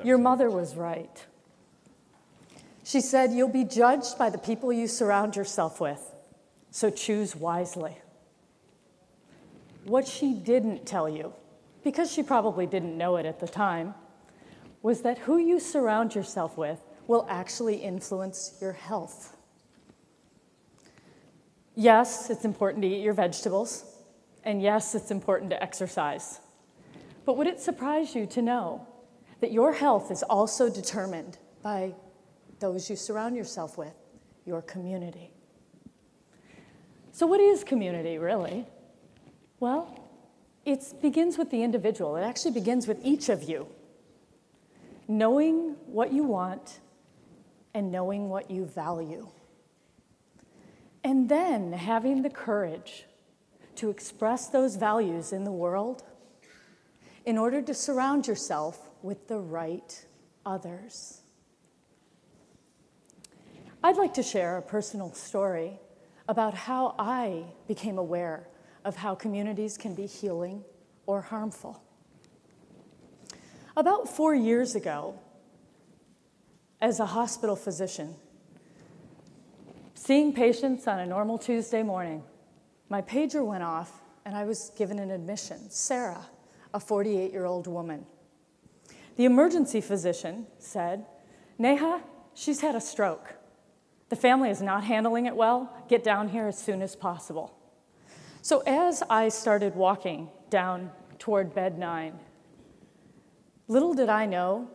Your mother was right. She said, you'll be judged by the people you surround yourself with, so choose wisely. What she didn't tell you, because she probably didn't know it at the time, was that who you surround yourself with will actually influence your health. Yes, it's important to eat your vegetables, and yes, it's important to exercise. But would it surprise you to know that your health is also determined by those you surround yourself with, your community? So what is community, really? Well, it begins with the individual. It actually begins with each of you. Knowing what you want and knowing what you value. And then having the courage to express those values in the world in order to surround yourself with the right others. I'd like to share a personal story about how I became aware of how communities can be healing or harmful. About 4 years ago, as a hospital physician, seeing patients on a normal Tuesday morning, my pager went off and I was given an admission. Sarah, a 48-year-old woman. The emergency physician said, Neha, she's had a stroke. The family is not handling it well. Get down here as soon as possible. So as I started walking down toward bed 9, little did I know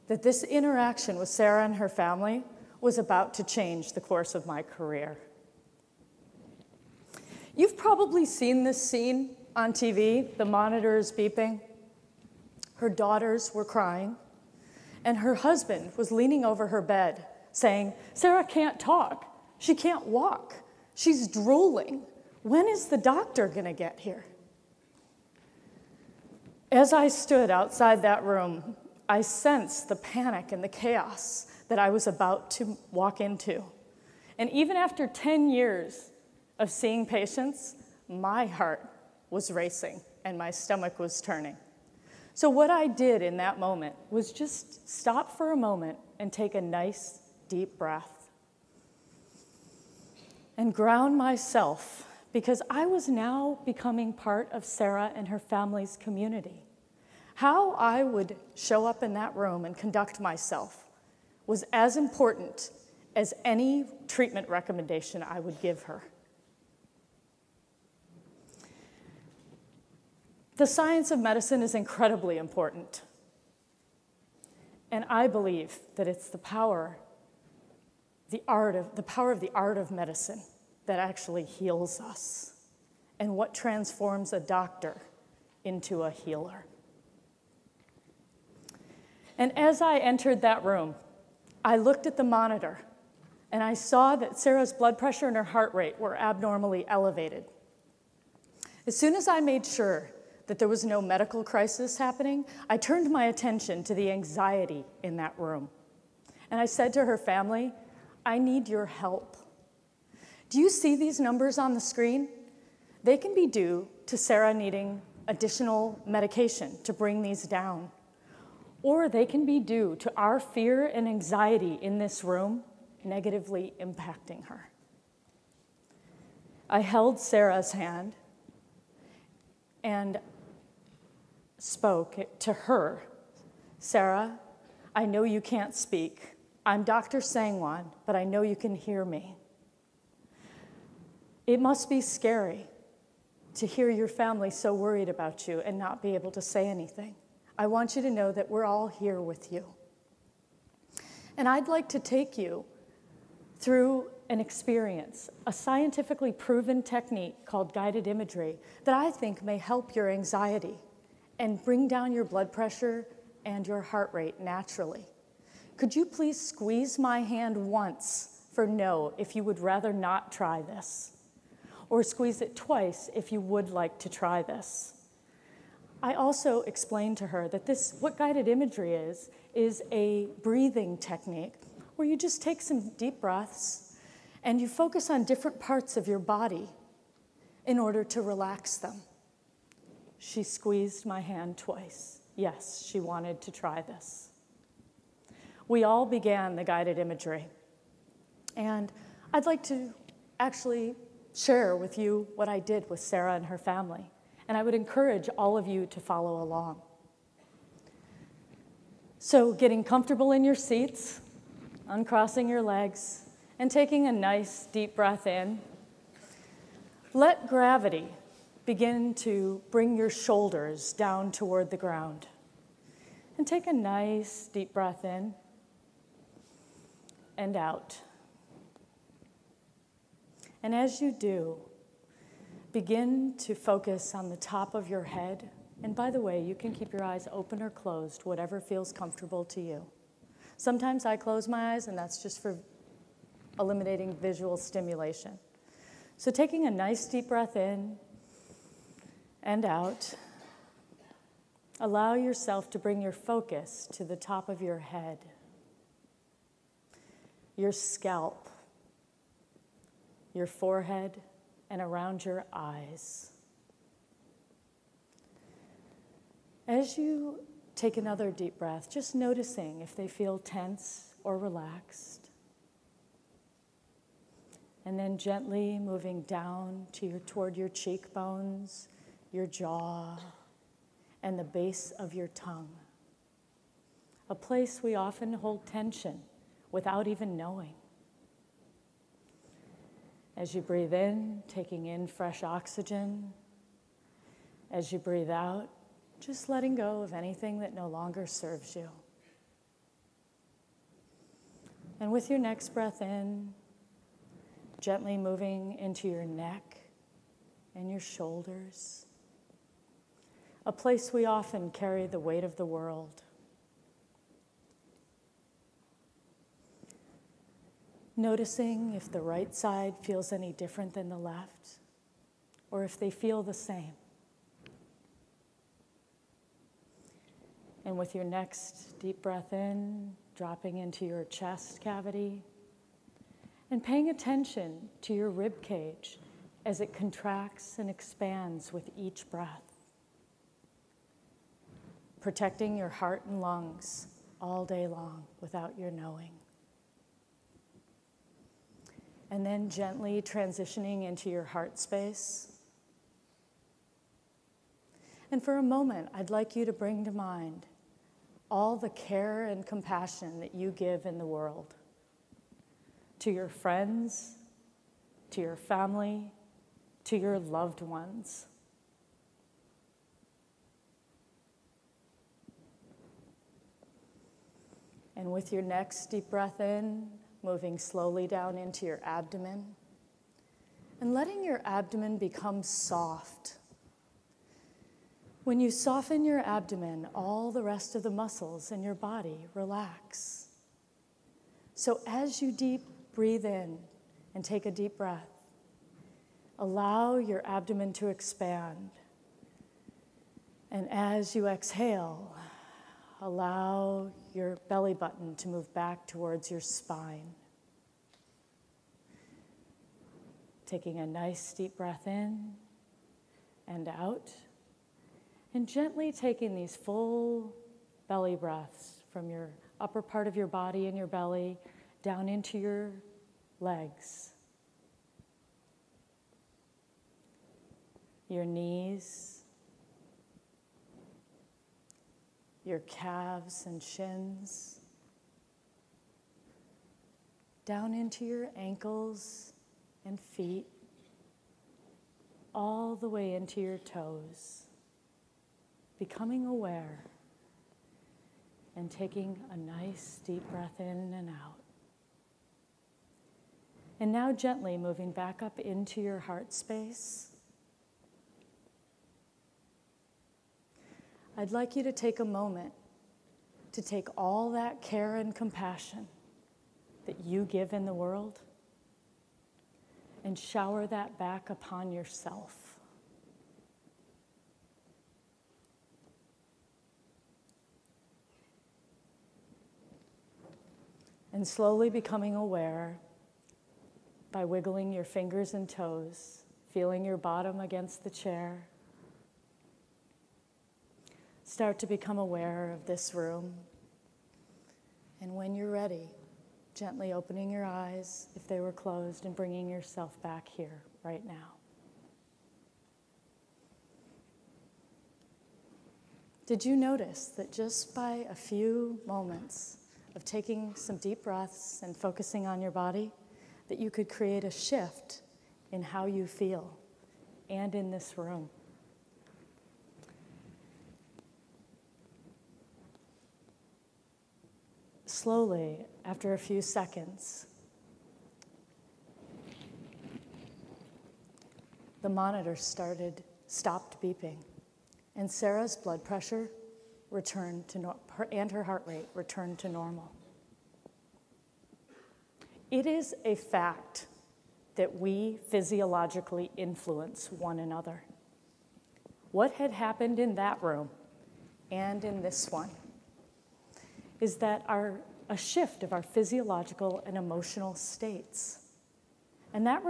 that this interaction with Sarah and her family was about to change the course of my career. You've probably seen this scene on TV. The monitor is beeping. Her daughters were crying, and her husband was leaning over her bed saying, Sarah can't talk. She can't walk. She's drooling. When is the doctor going to get here? As I stood outside that room, I sensed the panic and the chaos that I was about to walk into. And even after 10 years of seeing patients, my heart was racing and my stomach was turning. So what I did in that moment was just stop for a moment and take a nice, deep breath and ground myself, because I was now becoming part of Sarah and her family's community. How I would show up in that room and conduct myself was as important as any treatment recommendation I would give her. The science of medicine is incredibly important. And I believe that it's the power of the art of medicine that actually heals us, and what transforms a doctor into a healer. And as I entered that room, I looked at the monitor, and I saw that Sarah's blood pressure and her heart rate were abnormally elevated. As soon as I made sure that there was no medical crisis happening, I turned my attention to the anxiety in that room. And I said to her family, I need your help. Do you see these numbers on the screen? They can be due to Sarah needing additional medication to bring these down. Or they can be due to our fear and anxiety in this room negatively impacting her. I held Sarah's hand and spoke to her. Sarah, I know you can't speak. I'm Dr. Sangwan, but I know you can hear me. It must be scary to hear your family so worried about you and not be able to say anything. I want you to know that we're all here with you. And I'd like to take you through an experience, a scientifically proven technique called guided imagery that I think may help your anxiety and bring down your blood pressure and your heart rate naturally. Could you please squeeze my hand once for no if you would rather not try this? Or squeeze it twice if you would like to try this. I also explained to her that what guided imagery is a breathing technique where you just take some deep breaths and you focus on different parts of your body in order to relax them. She squeezed my hand twice. Yes, she wanted to try this. we all began the guided imagery. And I'd like to actually share with you what I did with Sarah and her family. And I would encourage all of you to follow along. So getting comfortable in your seats, uncrossing your legs, and taking a nice deep breath in. Let gravity begin to bring your shoulders down toward the ground. And take a nice deep breath in and out. And as you do, begin to focus on the top of your head. And by the way, you can keep your eyes open or closed, whatever feels comfortable to you. Sometimes I close my eyes, and that's just for eliminating visual stimulation. So taking a nice deep breath in and out, allow yourself to bring your focus to the top of your head, your scalp, your forehead, and around your eyes. As you take another deep breath, just noticing if they feel tense or relaxed. And then gently moving down toward your cheekbones, your jaw, and the base of your tongue. A place we often hold tension without even knowing. As you breathe in, taking in fresh oxygen. As you breathe out, just letting go of anything that no longer serves you. And with your next breath in, gently moving into your neck and your shoulders, a place we often carry the weight of the world. Noticing if the right side feels any different than the left, or if they feel the same. And with your next deep breath in, dropping into your chest cavity, and paying attention to your rib cage as it contracts and expands with each breath. Protecting your heart and lungs all day long without your knowing. And then gently transitioning into your heart space. And for a moment, I'd like you to bring to mind all the care and compassion that you give in the world. To your friends, to your family, to your loved ones. And with your next deep breath in, moving slowly down into your abdomen, and letting your abdomen become soft. When you soften your abdomen, all the rest of the muscles in your body relax. So as you breathe in and take a deep breath, allow your abdomen to expand. And as you exhale, allow your belly button to move back towards your spine. Taking a nice deep breath in and out, and gently taking these full belly breaths from your upper part of your body and your belly down into your legs, your knees, your calves and shins, down into your ankles and feet, all the way into your toes, becoming aware and taking a nice deep breath in and out. And now gently moving back up into your heart space. I'd like you to take a moment to take all that care and compassion that you give in the world and shower that back upon yourself. And slowly becoming aware by wiggling your fingers and toes, feeling your bottom against the chair. Start to become aware of this room And when you're ready, gently opening your eyes if they were closed and bringing yourself back here right now. Did you notice that just by a few moments of taking some deep breaths and focusing on your body, that you could create a shift in how you feel and in this room? Slowly, after a few seconds, the monitor stopped beeping, and Sarah's blood pressure returned to and her heart rate returned to normal. It is a fact that we physiologically influence one another. What had happened in that room and in this one is that a shift of our physiological and emotional states. And that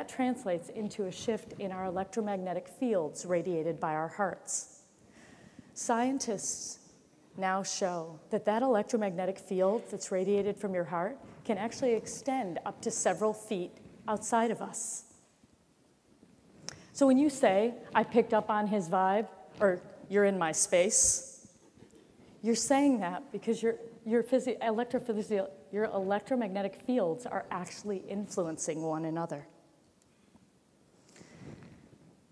translates into a shift in our electromagnetic fields radiated by our hearts. Scientists now show that electromagnetic field that's radiated from your heart can actually extend up to several feet outside of us. So when you say, "I picked up on his vibe," or "you're in my space," you're saying that because your electromagnetic fields are actually influencing one another.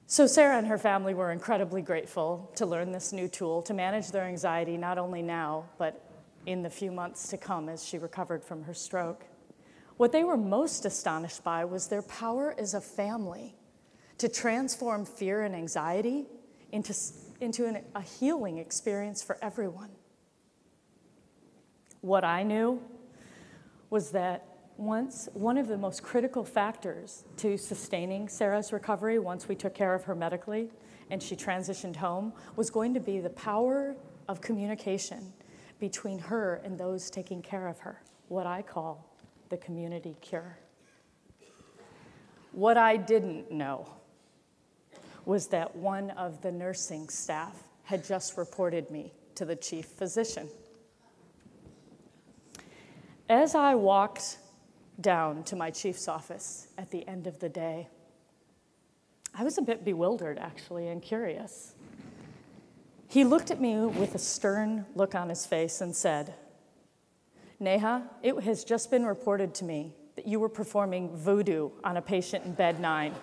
So Sarah and her family were incredibly grateful to learn this new tool to manage their anxiety, not only now, but in the few months to come as she recovered from her stroke. What they were most astonished by was their power as a family to transform fear and anxiety into a healing experience for everyone. What I knew was that one of the most critical factors to sustaining Sarah's recovery once we took care of her medically and she transitioned home was going to be the power of communication between her and those taking care of her, what I call the community cure. What I didn't know was that one of the nursing staff had just reported me to the chief physician. As I walked down to my chief's office at the end of the day, I was a bit bewildered, actually, and curious. He looked at me with a stern look on his face and said, "Neha, it has just been reported to me that you were performing voodoo on a patient in bed 9.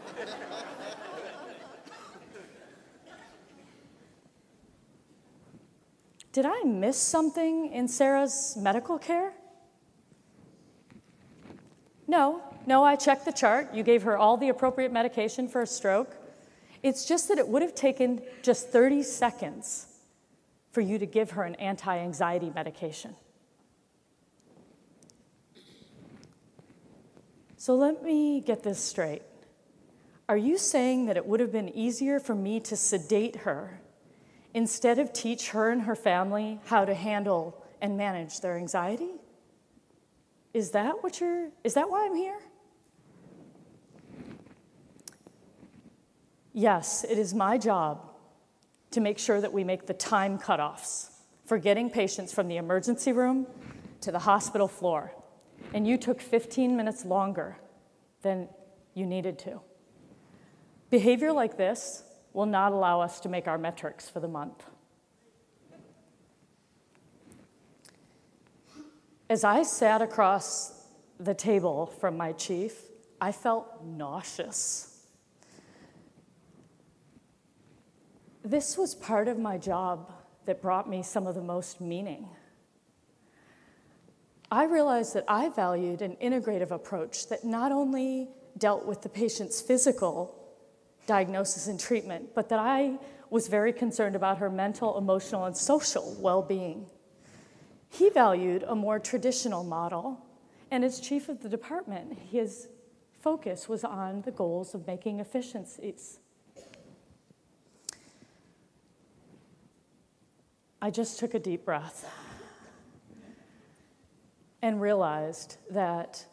Did I miss something in Sarah's medical care? No, I checked the chart. You gave her all the appropriate medication for a stroke. It's just that it would have taken just 30 seconds for you to give her an anti-anxiety medication. So let me get this straight. Are you saying that it would have been easier for me to sedate her instead of teach her and her family how to handle and manage their anxiety? Is that why I'm here? Yes, it is my job to make sure that we make the time cutoffs for getting patients from the emergency room to the hospital floor. And you took 15 minutes longer than you needed to. Behavior like this will not allow us to make our metrics for the month. As I sat across the table from my chief, I felt nauseous. This was part of my job that brought me some of the most meaning. I realized that I valued an integrative approach that not only dealt with the patient's physical diagnosis and treatment, but that I was very concerned about her mental, emotional, and social well-being. He valued a more traditional model, and as chief of the department, his focus was on the goals of making efficiencies. I just took a deep breath and realized that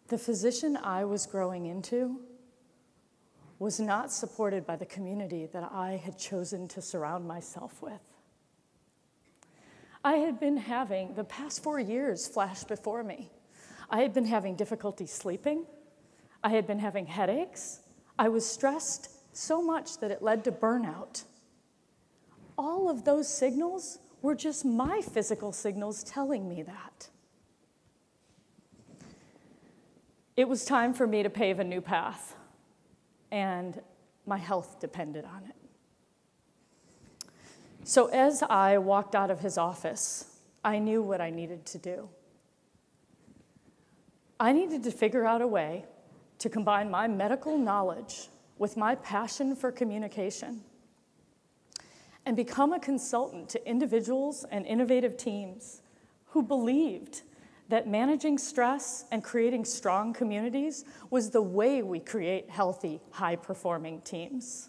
the physician I was growing into was not supported by the community that I had chosen to surround myself with. I had been having, the past 4 years flashed before me. I had been having difficulty sleeping. I had been having headaches. I was stressed so much that it led to burnout. All of those signals were just my physical signals telling me that. It was time for me to pave a new path, and my health depended on it. So as I walked out of his office, I knew what I needed to do. I needed to figure out a way to combine my medical knowledge with my passion for communication and become a consultant to individuals and innovative teams who believed that managing stress and creating strong communities was the way we create healthy, high-performing teams.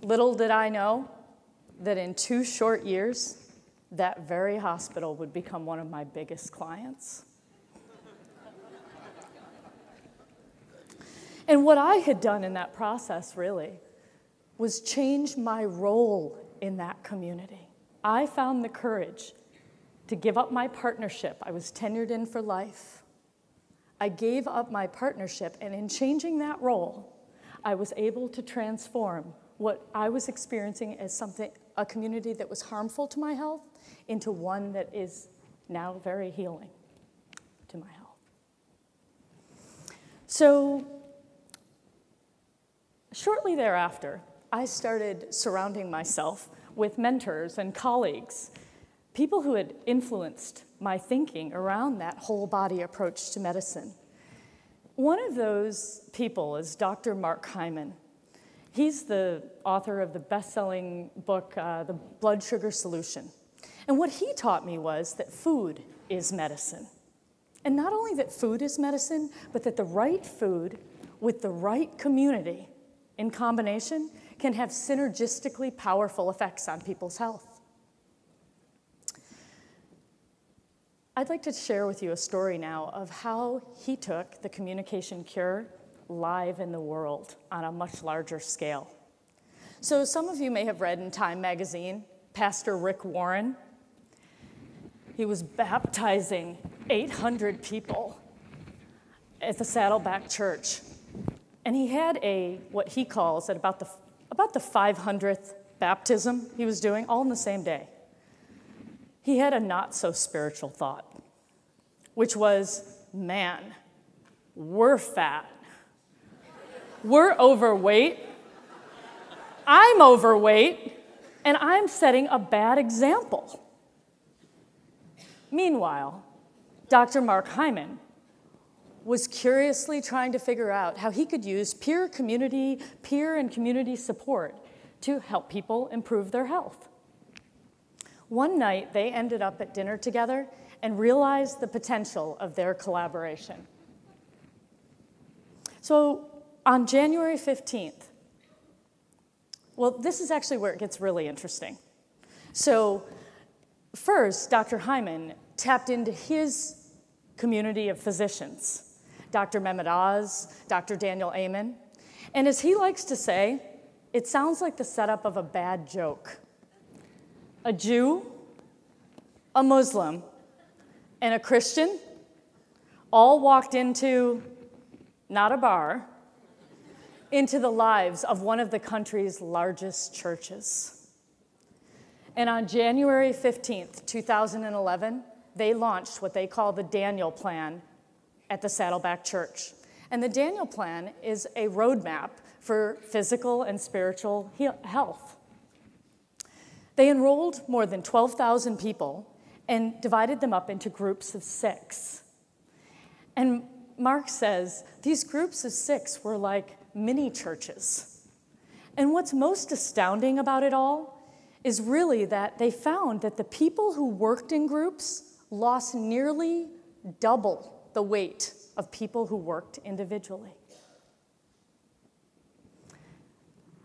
Little did I know that in 2 short years, that very hospital would become one of my biggest clients. And what I had done in that process, really, was change my role in that community. I found the courage to give up my partnership. I was tenured in for life. I gave up my partnership, and in changing that role, I was able to transform what I was experiencing as a community that was harmful to my health into one that is now very healing to my health. So shortly thereafter, I started surrounding myself with mentors and colleagues, people who had influenced my thinking around that whole body approach to medicine. One of those people is Dr. Mark Hyman. He's the author of the best-selling book, The Blood Sugar Solution. And what he taught me was that food is medicine. And not only that food is medicine, but that the right food with the right community in combination can have synergistically powerful effects on people's health. I'd like to share with you a story now of how he took the communication cure live in the world on a much larger scale. So some of you may have read in Time magazine, Pastor Rick Warren. He was baptizing 800 people at the Saddleback Church. And he had what he calls at about the 500th baptism he was doing, all in the same day. He had a not-so-spiritual thought, which was, man, we're fat. We're overweight. I'm overweight, and I'm setting a bad example. Meanwhile, Dr. Mark Hyman was curiously trying to figure out how he could use peer and community support to help people improve their health. One night, they ended up at dinner together and realized the potential of their collaboration. So on January 15th, well, this is actually where it gets really interesting. So first, Dr. Hyman tapped into his community of physicians, Dr. Mehmet Oz, Dr. Daniel Amen. And as he likes to say, it sounds like the setup of a bad joke. A Jew, a Muslim, and a Christian all walked into, not a bar, into the lives of one of the country's largest churches. And on January 15th, 2011, they launched what they call the Daniel Plan at the Saddleback Church. And the Daniel Plan is a roadmap for physical and spiritual health. They enrolled more than 12,000 people and divided them up into groups of 6. And Mark says these groups of 6 were like mini churches. And what's most astounding about it all is really that they found that the people who worked in groups lost nearly double the weight of people who worked individually.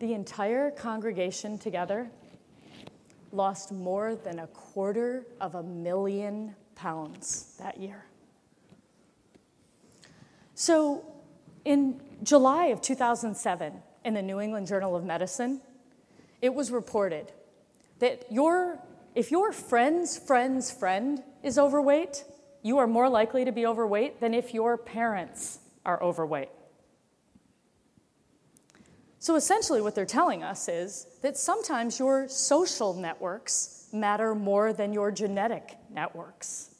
The entire congregation together lost more than 250,000 pounds that year. So in July of 2007, in the New England Journal of Medicine, it was reported that if your friend's friend's friend is overweight, you are more likely to be overweight than if your parents are overweight. So essentially what they're telling us is that sometimes your social networks matter more than your genetic networks.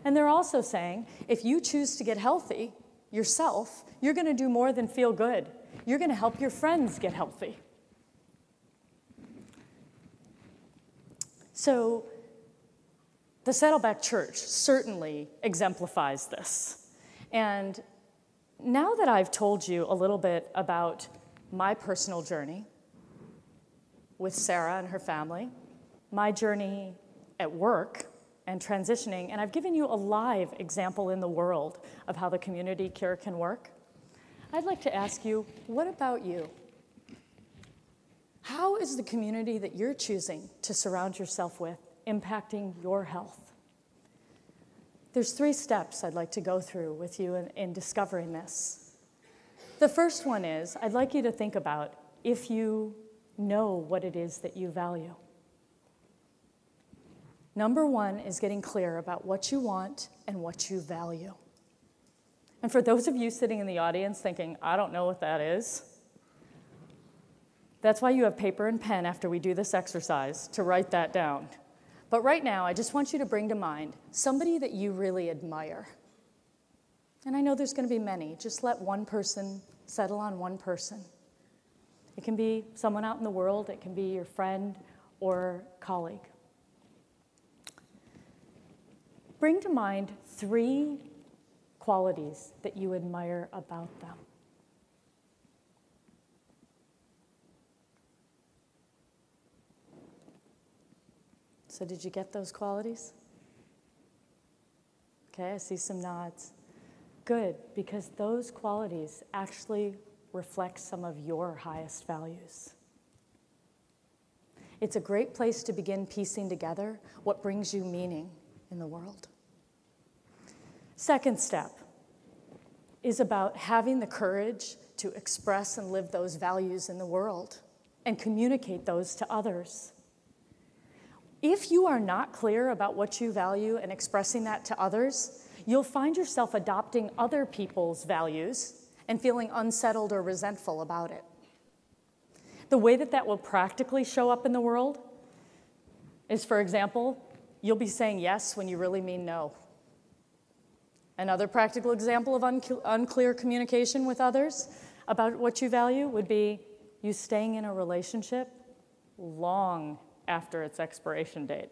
And they're also saying if you choose to get healthy yourself, you're going to do more than feel good. You're going to help your friends get healthy. So the Saddleback Church certainly exemplifies this. And now that I've told you a little bit about my personal journey with Sarah and her family, my journey at work and transitioning, and I've given you a live example in the world of how the community care can work, I'd like to ask you, what about you? How is the community that you're choosing to surround yourself with impacting your health? There's 3 steps I'd like to go through with you in discovering this. The first one is, I'd like you to think about if you know what it is that you value. Number 1 is getting clear about what you want and what you value. And for those of you sitting in the audience thinking, I don't know what that is, that's why you have paper and pen after we do this exercise to write that down. But right now, I just want you to bring to mind somebody that you really admire. And I know there's going to be many. Just let one person settle on one person. It can be someone out in the world. It can be your friend or colleague. Bring to mind 3 qualities that you admire about them. So did you get those qualities? Okay, I see some nods. Good, because those qualities actually reflect some of your highest values. It's a great place to begin piecing together what brings you meaning in the world. Second step is about having the courage to express and live those values in the world and communicate those to others. If you are not clear about what you value and expressing that to others, you'll find yourself adopting other people's values and feeling unsettled or resentful about it. The way that will practically show up in the world is, for example, you'll be saying yes when you really mean no. Another practical example of unclear communication with others about what you value would be you staying in a relationship long after its expiration date.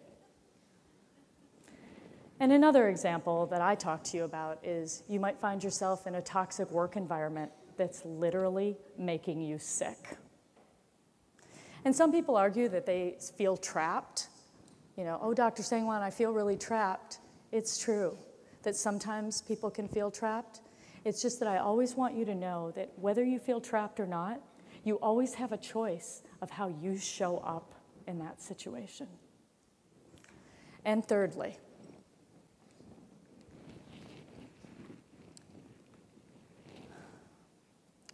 And another example that I talk to you about is you might find yourself in a toxic work environment that's literally making you sick. And some people argue that they feel trapped. You know, oh, Dr. Sangwan, I feel really trapped. It's true that sometimes people can feel trapped. It's just that I always want you to know that whether you feel trapped or not, you always have a choice of how you show up in that situation. And thirdly,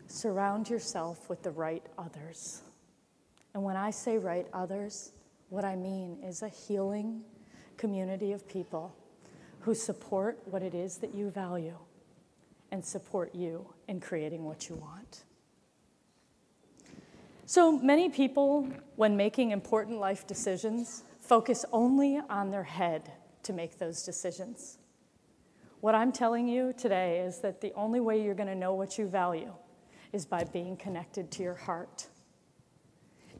surround yourself with the right others. And when I say right others, what I mean is a healing community of people who support what it is that you value and support you in creating what you want. So many people, when making important life decisions, focus only on their head to make those decisions. What I'm telling you today is that the only way you're going to know what you value is by being connected to your heart.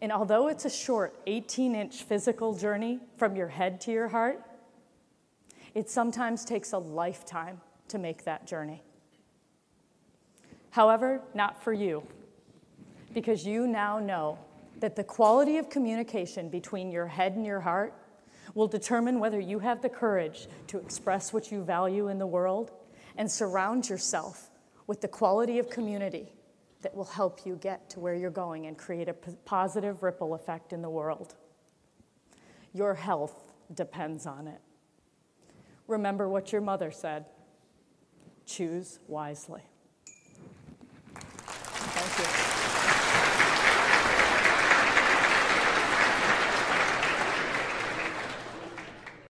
And although it's a short 18-inch physical journey from your head to your heart, it sometimes takes a lifetime to make that journey. However, not for you, because you now know that the quality of communication between your head and your heart will determine whether you have the courage to express what you value in the world and surround yourself with the quality of community that will help you get to where you're going and create a positive ripple effect in the world. Your health depends on it. Remember what your mother said, choose wisely.